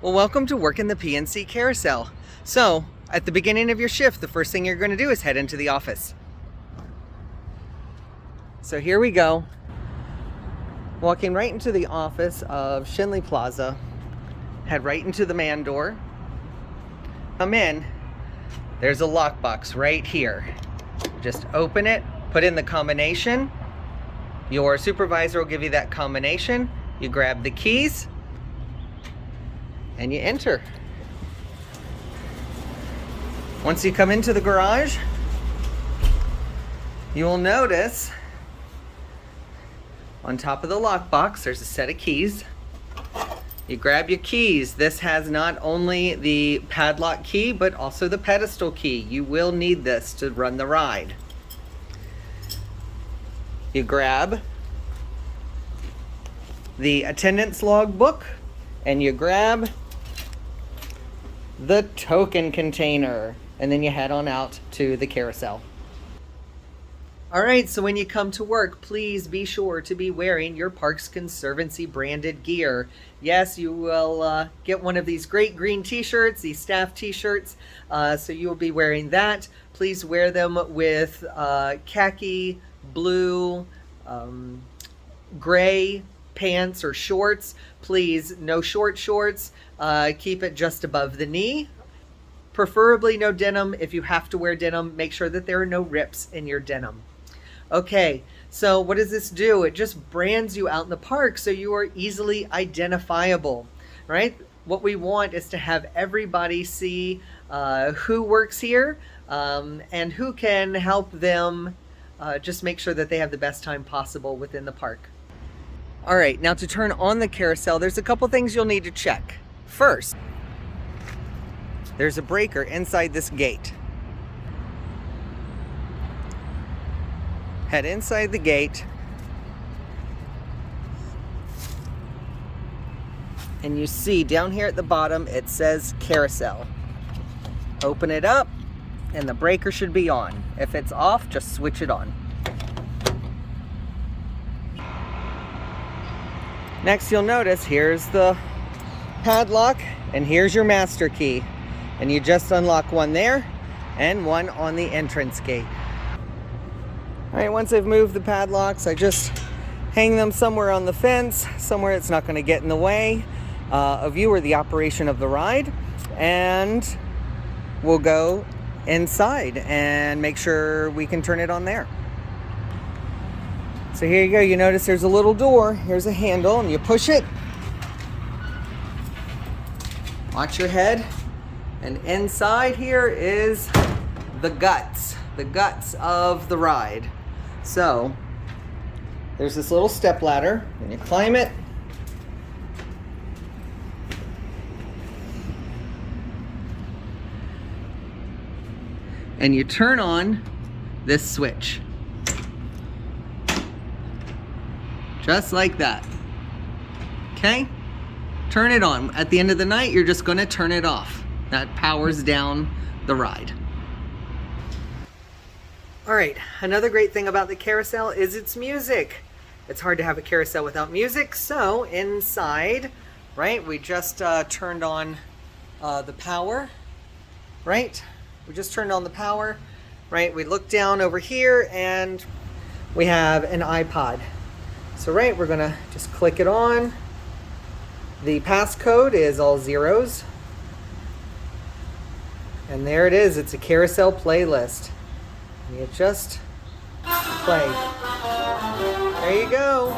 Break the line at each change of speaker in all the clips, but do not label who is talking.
Well, welcome to work in the PNC Carousel. So, at the beginning of your shift, the first thing you're going to do is head into the office. So here we go. Walking right into the office of Shinley Plaza. Head right into the man door. Come in. There's a lockbox right here. Just open it, put in the combination. Your supervisor will give you that combination. You grab the keys and you enter. Once you come into the garage, you will notice on top of the lockbox there's a set of keys. You grab your keys. This has not only the padlock key but also the pedestal key. You will need this to run the ride. You grab the attendance log book and you grab the token container, and then you head on out to the carousel. All right, so when you come to work, please be sure to be wearing your Parks Conservancy branded gear. Yes, you will get one of these great green t-shirts, these staff t-shirts, so you will be wearing that. Please wear them with khaki, blue, gray pants or shorts. Please, no short shorts. Keep it just above the knee. Preferably no denim. If you have to wear denim, make sure that there are no rips in your denim. Okay, so what does this do? It just brands you out in the park so you are easily identifiable, right? What we want is to have everybody see who works here and who can help them just make sure that they have the best time possible within the park. All right, now to turn on the carousel, there's a couple things you'll need to check. First, there's a breaker inside this gate. Head inside the gate and you see down here at the bottom it says carousel. Open it up and the breaker should be on. If it's off, just switch it on. Next, you'll notice here's the padlock and here's your master key, and you just unlock one there and one on the entrance gate. All right, once I've moved the padlocks, I just hang them somewhere on the fence, somewhere it's not going to get in the way of you or the operation of the ride, and we'll go inside and make sure we can turn it on there. So here you go. You notice there's a little door. Here's a handle and you push it. Watch your head. And inside here is the guts of the ride. So there's this little step ladder and you climb it. And you turn on this switch. Just like that. Okay? Turn it on. At the end of the night, you're just going to turn it off. That powers down the ride. All right, another great thing about the carousel is its music. It's hard to have a carousel without music, so inside, right, we just turned on the power, right? We just turned on the power, right? We look down over here and we have an iPod. So right, we're gonna just click it on. The passcode is all zeros. And there it is, it's a carousel playlist. And you just play. There you go.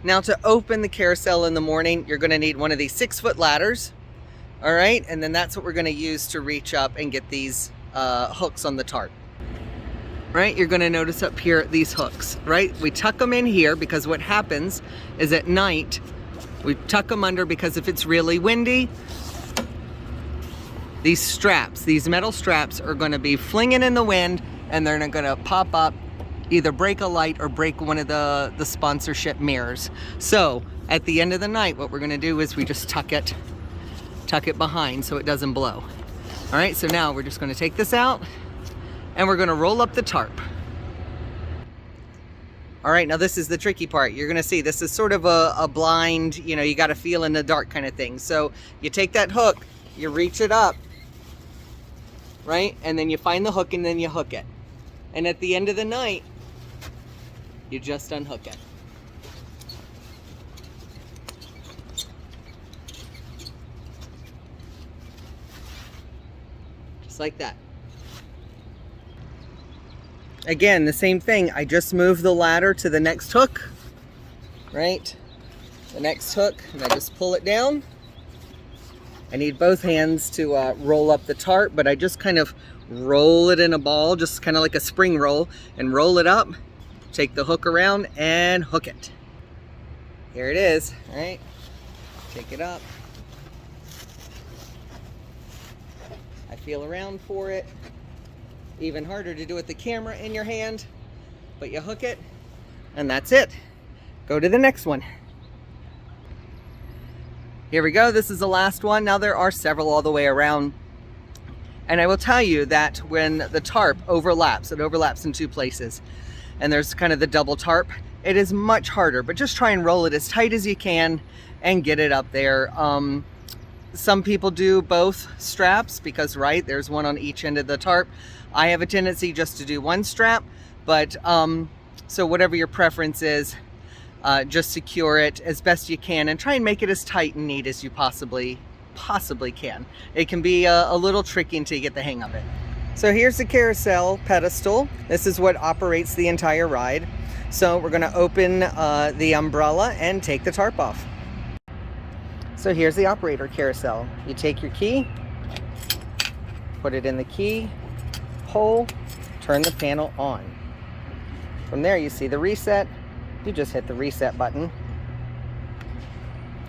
Now to open the carousel in the morning, you're gonna need one of these 6-foot ladders. All right, and then that's what we're gonna use to reach up and get these hooks on the tarp. Right, you're going to notice up here these hooks, right? We tuck them in here because what happens is at night we tuck them under because if it's really windy, these straps, these metal straps are going to be flinging in the wind and they're going to pop up, either break a light or break one of the sponsorship mirrors. So at the end of the night, what we're going to do is we just tuck it behind so it doesn't blow. All right, so now we're just going to take this out and we're going to roll up the tarp. All right, now this is the tricky part. You're gonna see this is sort of a blind, you know, you gotta feel in the dark kind of thing. So you take that hook, you reach it up, right? And then you find the hook and then you hook it. And at the end of the night, you just unhook it. Just like that. Again, the same thing. I just move the ladder to the next hook, right? The next hook, and I just pull it down. I need both hands to roll up the tarp, but I just kind of roll it in a ball, just kind of like a spring roll, and roll it up, take the hook around, and hook it. Here it is, all right? Take it up. I feel around for it. Even harder to do with the camera in your hand, but you hook it, and that's it. Go to the next one. Here we go, this is the last one. Now there are several all the way around. And I will tell you that when the tarp overlaps, it overlaps in two places, and there's kind of the double tarp, it is much harder, but just try and roll it as tight as you can and get it up there. Some people do both straps because, right, there's one on each end of the tarp. I have a tendency just to do one strap, but so whatever your preference is, just secure it as best you can and try and make it as tight and neat as you possibly can. It can be a little tricky until you get the hang of it. So here's the carousel pedestal. This is what operates the entire ride. So we're going to open the umbrella and take the tarp off. So here's the operator carousel. You take your key, put it in the key hole, turn the panel on. From there you see the reset. You just hit the reset button.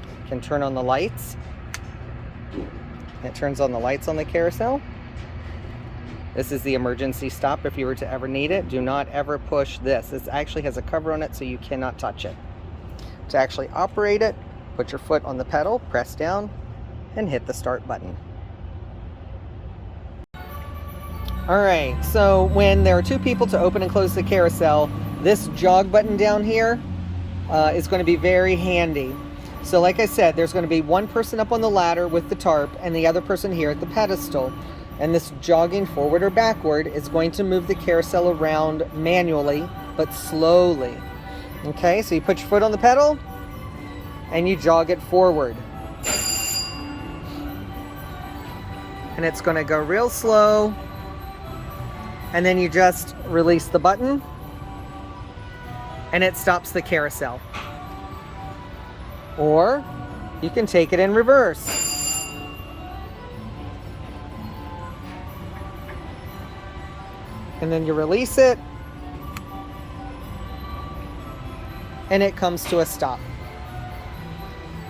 You can turn on the lights. It turns on the lights on the carousel. This is the emergency stop if you were to ever need it. Do not ever push this. This actually has a cover on it so you cannot touch it. To actually operate it, put your foot on the pedal, press down, and hit the start button. All right, so when there are two people to open and close the carousel, this jog button down here is going to be very handy. So like I said, there's going to be one person up on the ladder with the tarp and the other person here at the pedestal. And this jogging forward or backward is going to move the carousel around manually, but slowly. Okay, so you put your foot on the pedal and you jog it forward. And it's going to go real slow. And then you just release the button and it stops the carousel. Or you can take it in reverse. And then you release it and it comes to a stop.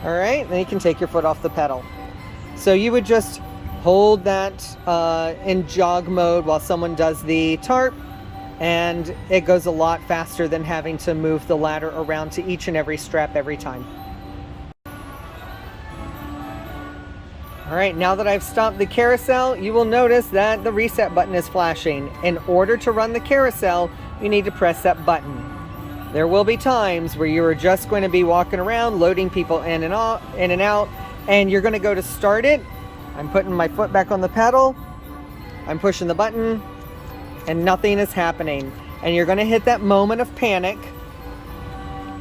All right, then you can take your foot off the pedal. So you would just hold that in jog mode while someone does the tarp, and it goes a lot faster than having to move the ladder around to each and every strap every time. All right, now that I've stopped the carousel, you will notice that the reset button is flashing. In order to run the carousel, you need to press that button. There will be times where you are just going to be walking around, loading people in and out, and you're going to go to start it. I'm putting my foot back on the pedal, I'm pushing the button, and nothing is happening. And you're going to hit that moment of panic.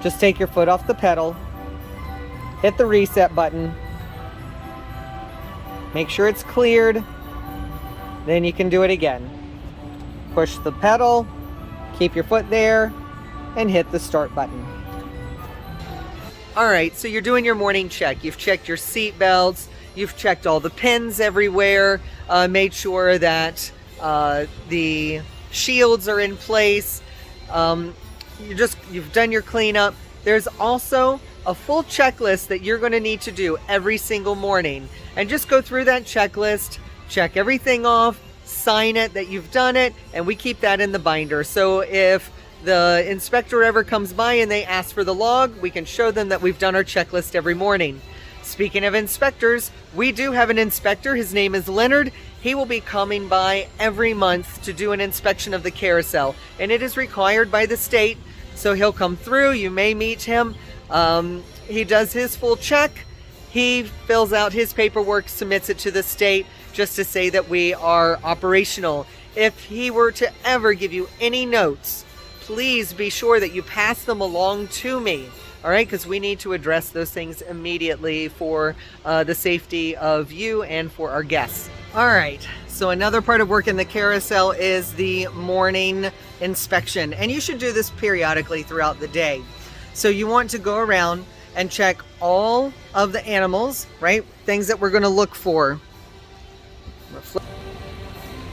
Just take your foot off the pedal, hit the reset button, make sure it's cleared, then you can do it again. Push the pedal, keep your foot there, and hit the start button. All right, so you're doing your morning check. You've checked your seat belts, you've checked all the pins everywhere, made sure that the shields are in place. You've done your cleanup. There's also a full checklist that you're going to need to do every single morning. And just go through that checklist, check everything off, sign it that you've done it, and we keep that in the binder. So if the inspector ever comes by and they ask for the log, we can show them that we've done our checklist every morning. Speaking of inspectors, we do have an inspector. His name is Leonard. He will be coming by every month to do an inspection of the carousel, and it is required by the state So he'll come through, you may meet him. He does his full check. He fills out his paperwork, submits it to the state just to say that we are operational. If he were to ever give you any notes, please be sure that you pass them along to me. All right, because we need to address those things immediately for the safety of you and for our guests. All right, so another part of work in the carousel is the morning inspection. And you should do this periodically throughout the day. So you want to go around and check all of the animals, right? Things that we're going to look for.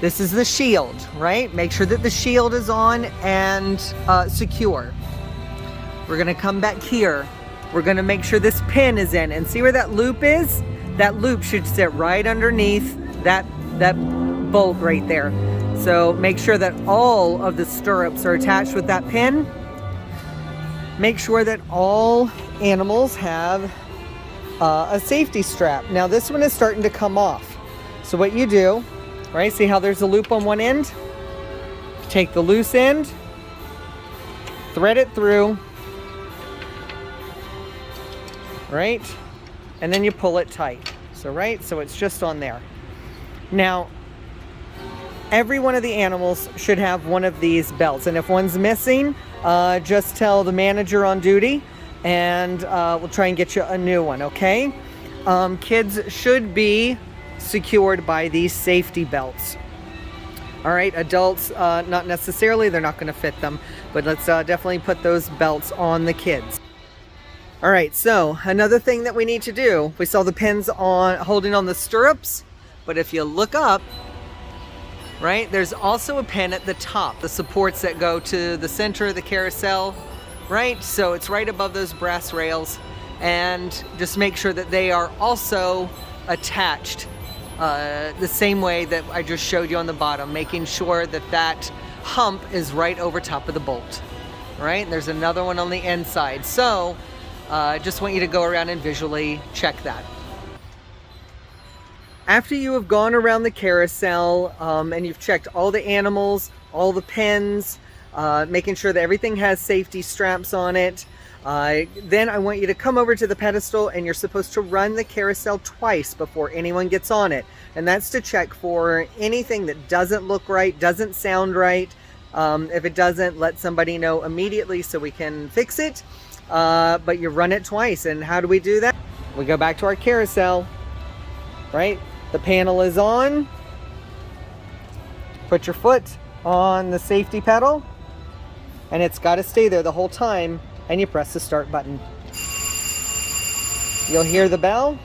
This is the shield, right? Make sure that the shield is on and secure. We're going to come back here. We're going to make sure this pin is in. And see where that loop is? That loop should sit right underneath that bolt right there. So make sure that all of the stirrups are attached with that pin. Make sure that all animals have a safety strap. Now this one is starting to come off. So what you do, right? See how there's a loop on one end? Take the loose end, thread it through, right? And then you pull it tight. So it's just on there. Now, every one of the animals should have one of these belts. And if one's missing, just tell the manager on duty and we'll try and get you a new one, okay? Kids should be secured by these safety belts. All right, adults, not necessarily, they're not gonna fit them, but let's definitely put those belts on the kids. All right, so another thing that we need to do, we saw the pins on holding on the stirrups, but if you look up, right, there's also a pin at the top, the supports that go to the center of the carousel, right? So it's right above those brass rails, and just make sure that they are also attached the same way that I just showed you on the bottom, making sure that that hump is right over top of the bolt, right? And there's another one on the inside. So just want you to go around and visually check that. After you have gone around the carousel and you've checked all the animals, all the pins, making sure that everything has safety straps on it, then I want you to come over to the pedestal and you're supposed to run the carousel twice before anyone gets on it. And that's to check for anything that doesn't look right, doesn't sound right. If it doesn't, let somebody know immediately so we can fix it. But you run it twice. And how do we do that? We go back to our carousel, right? The panel is on. Put your foot on the safety pedal and it's got to stay there the whole time, and you press the start button. You'll hear the bell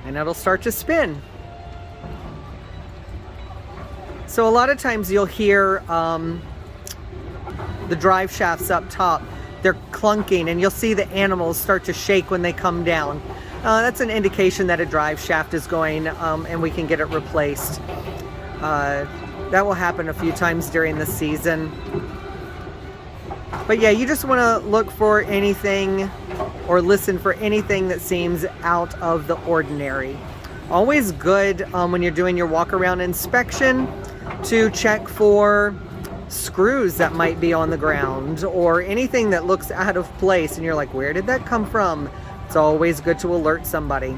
and it'll start to spin. So a lot of times you'll hear the drive shafts up top, they're clunking, and you'll see the animals start to shake when they come down. That's an indication that a drive shaft is going and we can get it replaced. That will happen a few times during the season. But yeah, you just want to look for anything or listen for anything that seems out of the ordinary. Always good when you're doing your walk around inspection to check for screws that might be on the ground or anything that looks out of place and you're like, where did that come from? It's always good to alert somebody.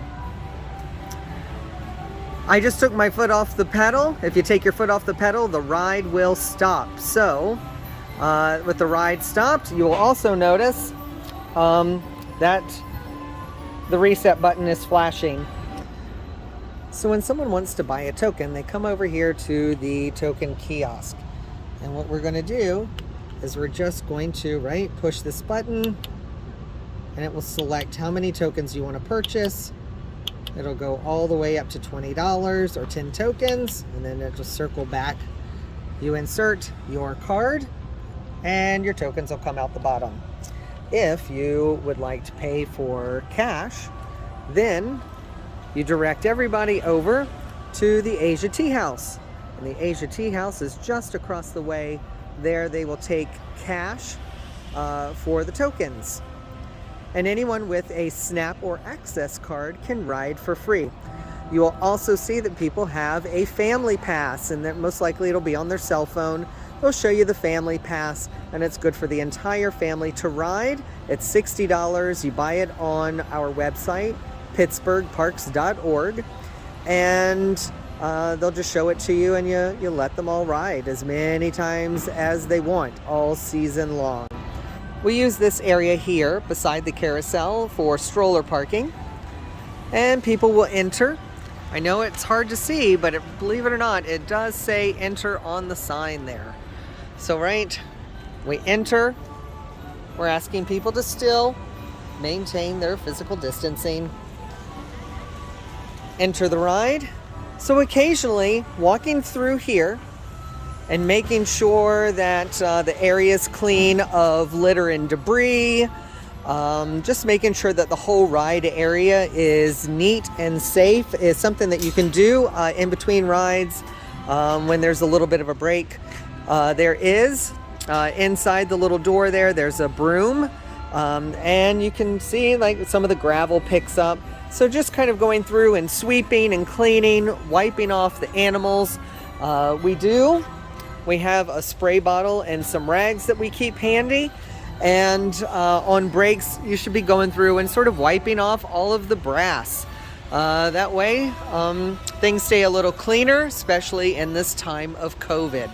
I just took my foot off the pedal. If you take your foot off the pedal, the ride will stop. So with the ride stopped, you will also notice that the reset button is flashing. So when someone wants to buy a token, they come over here to the token kiosk. And what we're going to do is we're just going to, push this button and it will select how many tokens you want to purchase. It'll go all the way up to $20 or 10 tokens, and then it'll just circle back. You insert your card and your tokens will come out the bottom. If you would like to pay for cash, then you direct everybody over to the Asia Tea House. And the Asia Tea House is just across the way. There they will take cash for the tokens. And anyone with a SNAP or Access card can ride for free. You will also see that people have a family pass, and that most likely it'll be on their cell phone. they'll show you the family pass, and it's good for the entire family to ride. It's $60. You buy it on our website, pittsburghparks.org, and they'll just show it to you, and you let them all ride as many times as they want all season long. We use this area here beside the carousel for stroller parking, and people will enter. I know it's hard to see, but believe it or not, it does say enter on the sign there. So we enter. We're asking people to still maintain their physical distancing. Enter the ride. So occasionally walking through here and making sure that the area is clean of litter and debris, just making sure that the whole ride area is neat and safe is something that you can do in between rides when there's a little bit of a break. There is inside the little door there's a broom, and you can see like some of the gravel picks up. So just kind of going through and sweeping and cleaning, wiping off the animals. We have a spray bottle and some rags that we keep handy. And on breaks, you should be going through and sort of wiping off all of the brass. That way, things stay a little cleaner, especially in this time of COVID.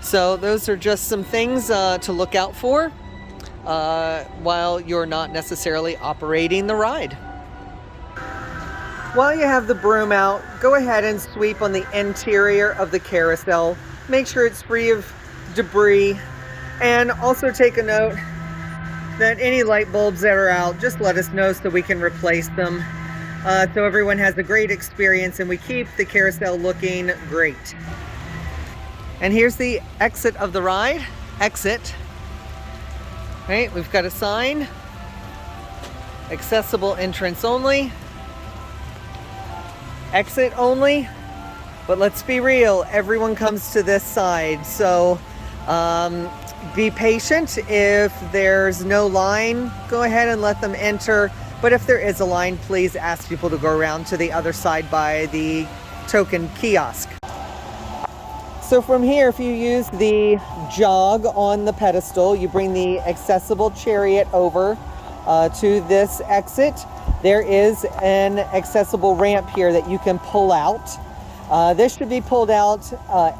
So those are just some things to look out for while you're not necessarily operating the ride. While you have the broom out, go ahead and sweep on the interior of the carousel. Make sure it's free of debris. And also take a note that any light bulbs that are out, just let us know so we can replace them. So everyone has a great experience and we keep the carousel looking great. And here's the exit of the ride. Exit. Right, we've got a sign. Accessible entrance only. Exit only. But let's be real, everyone comes to this side. So be patient. If there's no line, go ahead and let them enter. But if there is a line, please ask people to go around to the other side by the token kiosk. So from here, if you use the jog on the pedestal, you bring the accessible chariot over to this exit. There is an accessible ramp here that you can pull out. This should be pulled out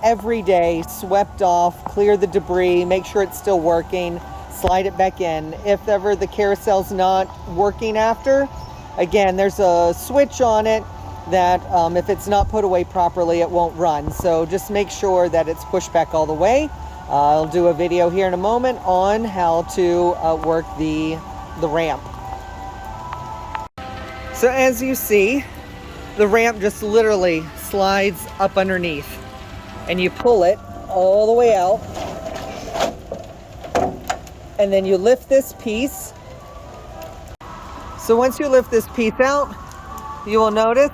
every day, swept off, clear the debris, make sure it's still working, slide it back in. If ever the carousel's not working after, again, there's a switch on it that if it's not put away properly, it won't run. So just make sure that it's pushed back all the way. I'll do a video here in a moment on how to work the ramp. So as you see, the ramp just literally slides up underneath, and you pull it all the way out, and then you lift this piece. So once you lift this piece out, you will notice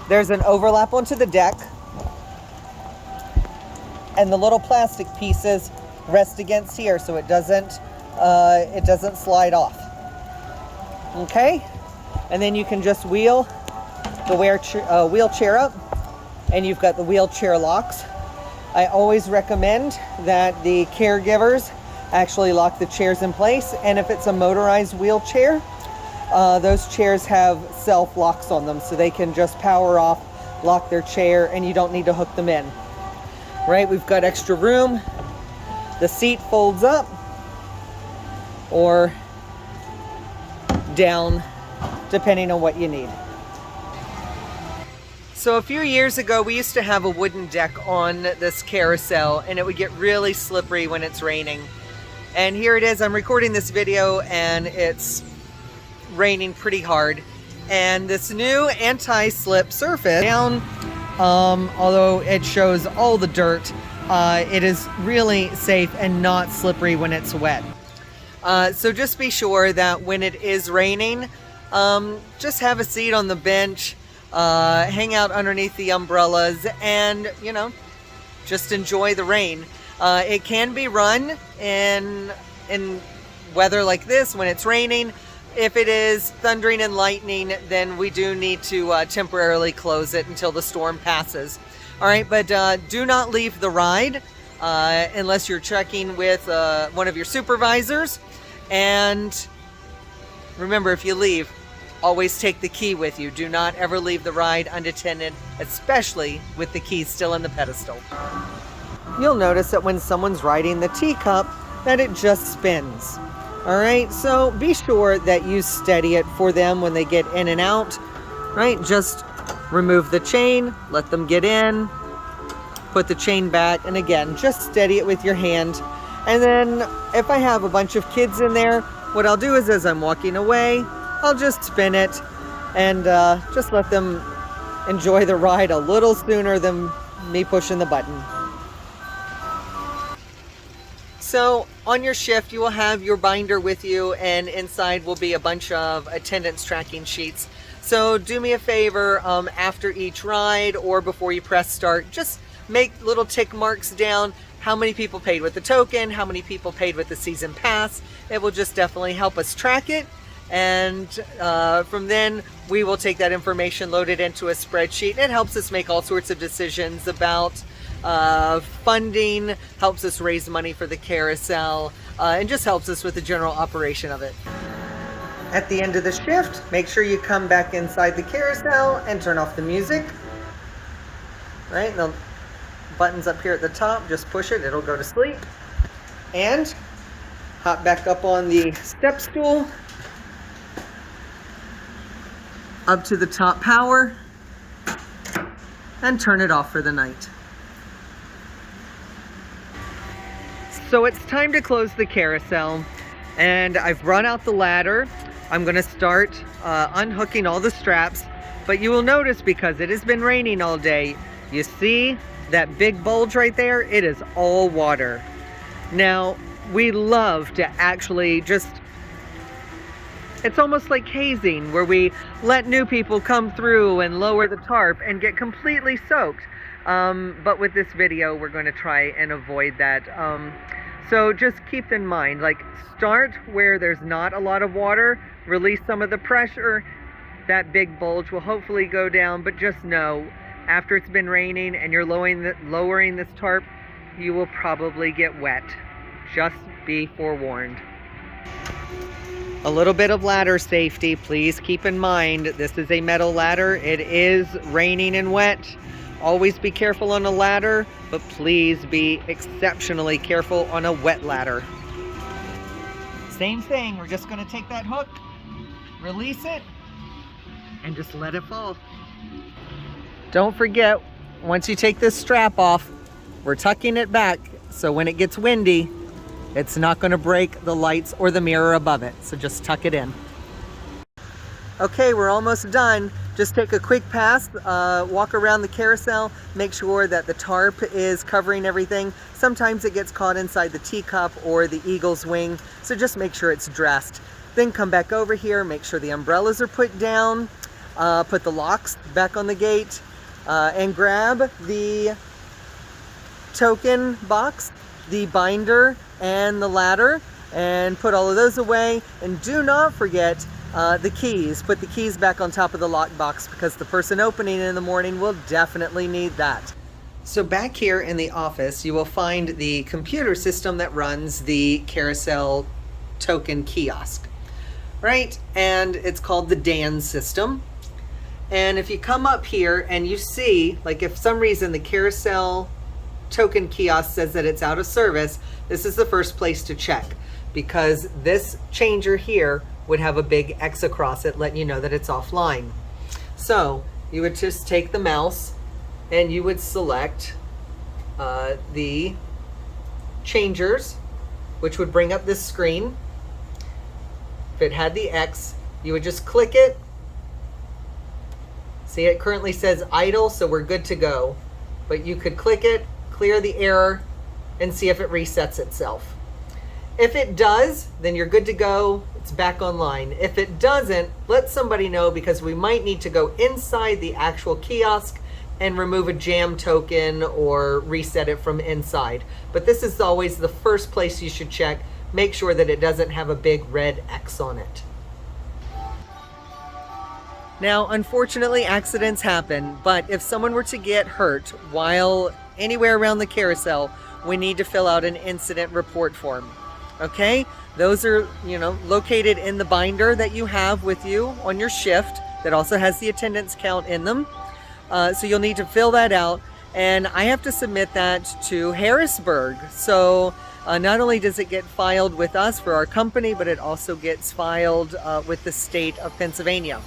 there's an overlap onto the deck, and the little plastic pieces rest against here so it doesn't slide off. Okay, and then you can just wheel the wheelchair up, and you've got the wheelchair locks. I always recommend that the caregivers actually lock the chairs in place, and if it's a motorized wheelchair, those chairs have self locks on them, so they can just power off, lock their chair, and you don't need to hook them in. Right, we've got extra room. The seat folds up or down, depending on what you need. So a few years ago, we used to have a wooden deck on this carousel, and it would get really slippery when it's raining. And here it is, I'm recording this video, and it's raining pretty hard. And this new anti-slip surface down, although it shows all the dirt, it is really safe and not slippery when it's wet. So just be sure that when it is raining, just have a seat on the bench, hang out underneath the umbrellas, and just enjoy the rain. It can be run in weather like this when it's raining. If it is thundering and lightning, then we do need to temporarily close it until the storm passes. All right, but do not leave the ride unless you're checking with one of your supervisors. And remember, if you leave, always take the key with you. Do not ever leave the ride unattended, especially with the keys still in the pedestal. You'll notice that when someone's riding the teacup, that it just spins. All right, so be sure that you steady it for them when they get in and out, right? Just remove the chain, let them get in, put the chain back, and again, just steady it with your hand. And then if I have a bunch of kids in there, what I'll do is as I'm walking away, I'll just spin it and just let them enjoy the ride a little sooner than me pushing the button. So on your shift, you will have your binder with you, and inside will be a bunch of attendance tracking sheets. So do me a favor, after each ride or before you press start, just make little tick marks down. How many people paid with the token? How many people paid with the season pass? It will just definitely help us track it. And from then we will take that information, load it into a spreadsheet. It helps us make all sorts of decisions about funding, helps us raise money for the carousel, and just helps us with the general operation of it. At the end of the shift, make sure you come back inside the carousel and turn off the music. Right, the button's up here at the top, just push it, it'll go to sleep. And hop back up on the step stool, up to the top power, and turn it off for the night. So it's time to close the carousel, and I've brought out the ladder. I'm going to start unhooking all the straps, but you will notice, because it has been raining all day, you see that big bulge right there? It is all water. Now, we love to actually just, it's almost like hazing, where we let new people come through and lower the tarp and get completely soaked. But with this video, we're going to try and avoid that. So just keep in mind, like, start where there's not a lot of water, release some of the pressure, that big bulge will hopefully go down. But just know, after it's been raining and you're lowering this tarp, you will probably get wet. Just be forewarned. A little bit of ladder safety, please keep in mind, this is a metal ladder. It is raining and wet. Always be careful on a ladder, but please be exceptionally careful on a wet ladder. Same thing, we're just going to take that hook, release it, and just let it fall. Don't forget, once you take this strap off, we're tucking it back, so when it gets windy, it's not going to break the lights or the mirror above it, so just tuck it in. Okay, we're almost done. Just take a quick pass, walk around the carousel, make sure that the tarp is covering everything. Sometimes it gets caught inside the teacup or the eagle's wing, so just make sure it's dressed. Then come back over here, make sure the umbrellas are put down, put the locks back on the gate, and grab the token box, the binder, and the ladder, and put all of those away. And do not forget the keys. Put the keys back on top of the lock box, because the person opening it in the morning will definitely need that. So back here in the office, you will find the computer system that runs the carousel token kiosk, right? And it's called the DAN system. And if you come up here and you see, like, if for some reason the carousel token kiosk says that it's out of service, this is the first place to check, because this changer here would have a big X across it letting you know that it's offline. So you would just take the mouse and you would select the changers, which would bring up this screen. If it had the X, you would just click it. See, it currently says idle, so we're good to go. But you could click it, clear the error, and see if it resets itself. If it does, then you're good to go. It's back online. If it doesn't, let somebody know, because we might need to go inside the actual kiosk and remove a jam token or reset it from inside. But this is always the first place you should check. Make sure that it doesn't have a big red X on it. Now, unfortunately, accidents happen, but if someone were to get hurt while anywhere around the carousel, we need to fill out an incident report form. Okay? Those are, located in the binder that you have with you on your shift that also has the attendance count in them. So you'll need to fill that out, and I have to submit that to Harrisburg. So not only does it get filed with us for our company, but it also gets filed with the state of Pennsylvania.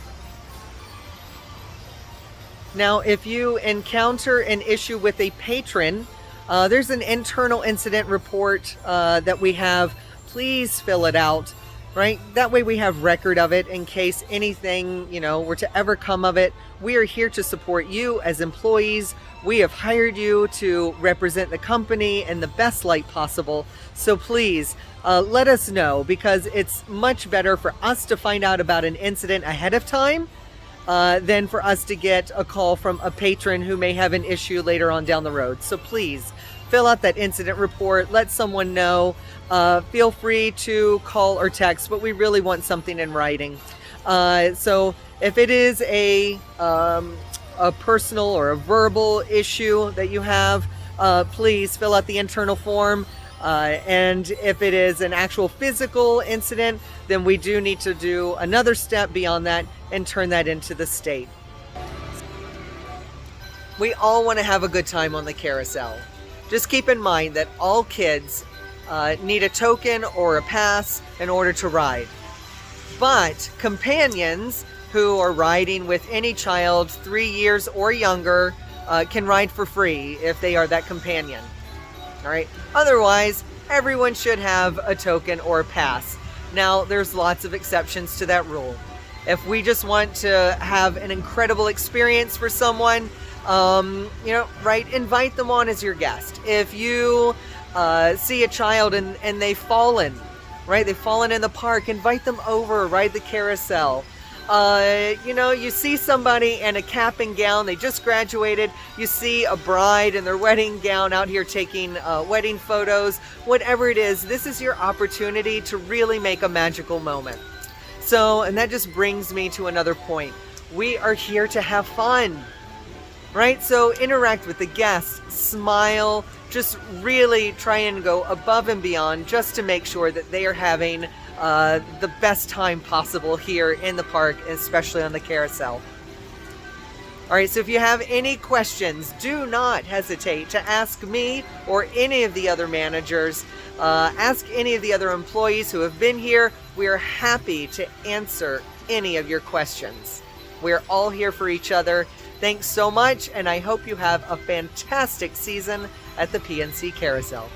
Now, if you encounter an issue with a patron, there's an internal incident report that we have. Please fill it out, right? That way we have record of it in case anything, were to ever come of it. We are here to support you as employees. We have hired you to represent the company in the best light possible. So please let us know, because it's much better for us to find out about an incident ahead of time than for us to get a call from a patron who may have an issue later on down the road. So please fill out that incident report. Let someone know. Feel free to call or text, but we really want something in writing. So if it is a personal or a verbal issue that you have, please fill out the internal form. And if it is an actual physical incident, then we do need to do another step beyond that and turn that into the state. We all want to have a good time on the carousel. Just keep in mind that all kids need a token or a pass in order to ride. But companions who are riding with any child 3 years or younger can ride for free if they are that companion. All right. Otherwise, everyone should have a token or a pass. Now, there's lots of exceptions to that rule. If we just want to have an incredible experience for someone, right, invite them on as your guest. If you see a child and they've fallen, right, they've fallen in the park, invite them over, ride the carousel. You see somebody in a cap and gown, they just graduated, you see a bride in their wedding gown out here taking wedding photos, whatever it is, this is your opportunity to really make a magical moment. So, and that just brings me to another point. We are here to have fun, right? So interact with the guests, smile, just really try and go above and beyond just to make sure that they are having the best time possible here in the park, especially on the carousel. All right, so if you have any questions, do not hesitate to ask me or any of the other managers. Ask any of the other employees who have been here. We are happy to answer any of your questions. We're all here for each other. Thanks so much, and I hope you have a fantastic season at the PNC Carousel.